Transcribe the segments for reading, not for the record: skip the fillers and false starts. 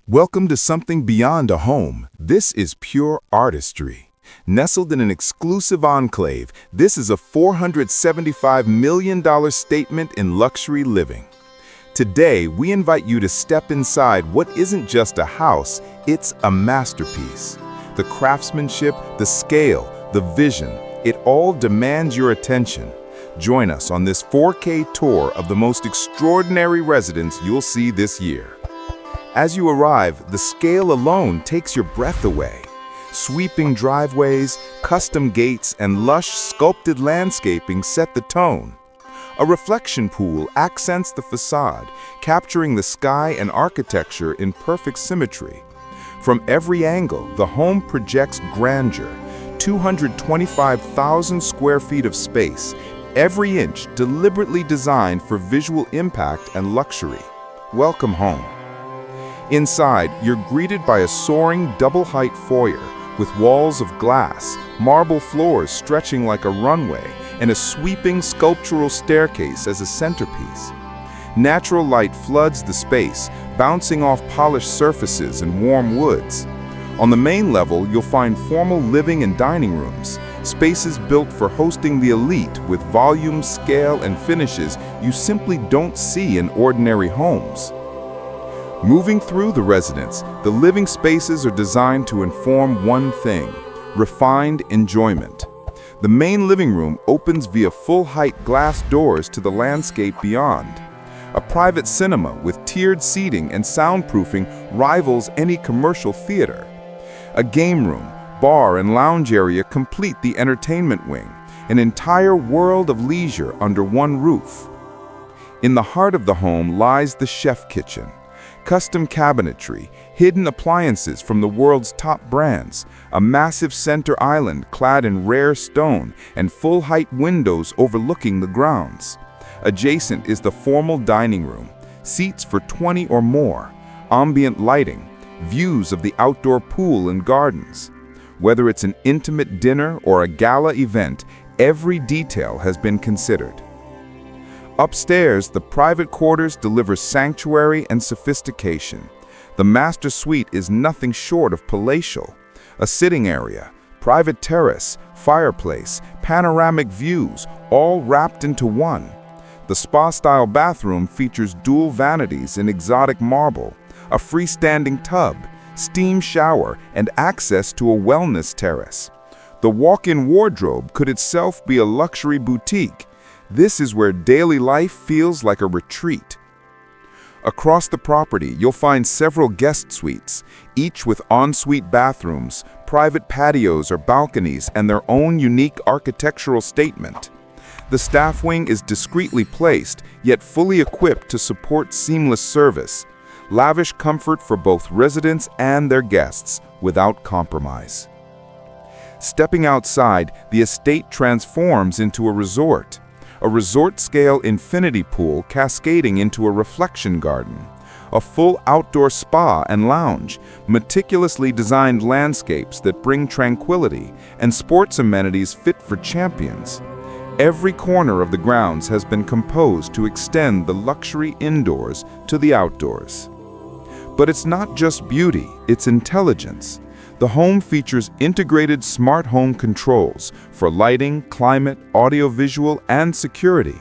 Welcome to something beyond a home. This is pure artistry. Nestled in an exclusive enclave, this is a $475 million statement in luxury living. Today, we invite you to step inside what isn't just a house, it's a masterpiece. The craftsmanship, the scale, the vision, it all demands your attention. Join us on this 4K tour of the most extraordinary residence you'll see this year. As you arrive, the scale alone takes your breath away. Sweeping driveways, custom gates, and lush sculpted landscaping set the tone. A reflection pool accents the facade, capturing the sky and architecture in perfect symmetry. From every angle, the home projects grandeur. 225,000 square feet of space, every inch deliberately designed for visual impact and luxury. Welcome home. Inside, you're greeted by a soaring double-height foyer with walls of glass, marble floors stretching like a runway, and a sweeping sculptural staircase as a centerpiece. Natural light floods the space, bouncing off polished surfaces and warm woods. On the main level, you'll find formal living and dining rooms, spaces built for hosting the elite with volume, scale, and finishes you simply don't see in ordinary homes. Moving through the residence, the living spaces are designed to inform one thing: refined enjoyment. The main living room opens via full-height glass doors to the landscape beyond. A private cinema with tiered seating and soundproofing rivals any commercial theater. A game room, bar, and lounge area complete the entertainment wing, an entire world of leisure under one roof. In the heart of the home lies the chef kitchen. Custom cabinetry, hidden appliances from the world's top brands, a massive center island clad in rare stone, and full-height windows overlooking the grounds. Adjacent is the formal dining room, seats for 20 or more, ambient lighting, views of the outdoor pool and gardens. Whether it's an intimate dinner or a gala event, every detail has been considered. Upstairs, the private quarters deliver sanctuary and sophistication. The master suite is nothing short of palatial. A sitting area, private terrace, fireplace, panoramic views, all wrapped into one. The spa-style bathroom features dual vanities in exotic marble, a freestanding tub, steam shower, and access to a wellness terrace. The walk-in wardrobe could itself be a luxury boutique. This is where daily life feels like a retreat. Across the property, you'll find several guest suites, each with ensuite bathrooms, private patios or balconies, and their own unique architectural statement. The staff wing is discreetly placed, yet fully equipped to support seamless service. Lavish comfort for both residents and their guests, without compromise. Stepping outside, the estate transforms into a resort. A resort-scale infinity pool cascading into a reflection garden, a full outdoor spa and lounge, meticulously designed landscapes that bring tranquility, and sports amenities fit for champions. Every corner of the grounds has been composed to extend the luxury indoors to the outdoors. But it's not just beauty, it's intelligence. The home features integrated smart home controls for lighting, climate, audiovisual, and security.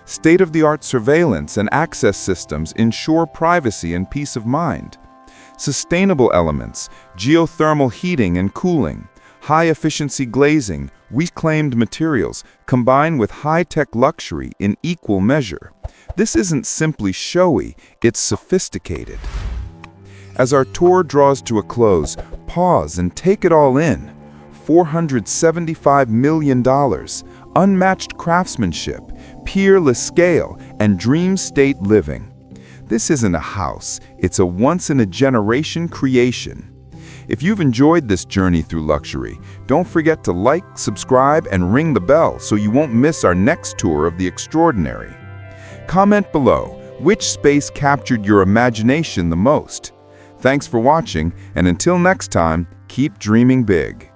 State-of-the-art surveillance and access systems ensure privacy and peace of mind. Sustainable elements, geothermal heating and cooling, high-efficiency glazing, reclaimed materials, combine with high-tech luxury in equal measure. This isn't simply showy, it's sophisticated. As our tour draws to a close, pause and take it all in. $475 million, unmatched craftsmanship, peerless scale, and dream state living. This isn't a house, it's a once-in-a-generation creation. If you've enjoyed this journey through luxury, don't forget to like, subscribe, and ring the bell so you won't miss our next tour of the extraordinary. Comment below, which space captured your imagination the most? Thanks for watching, and until next time, keep dreaming big.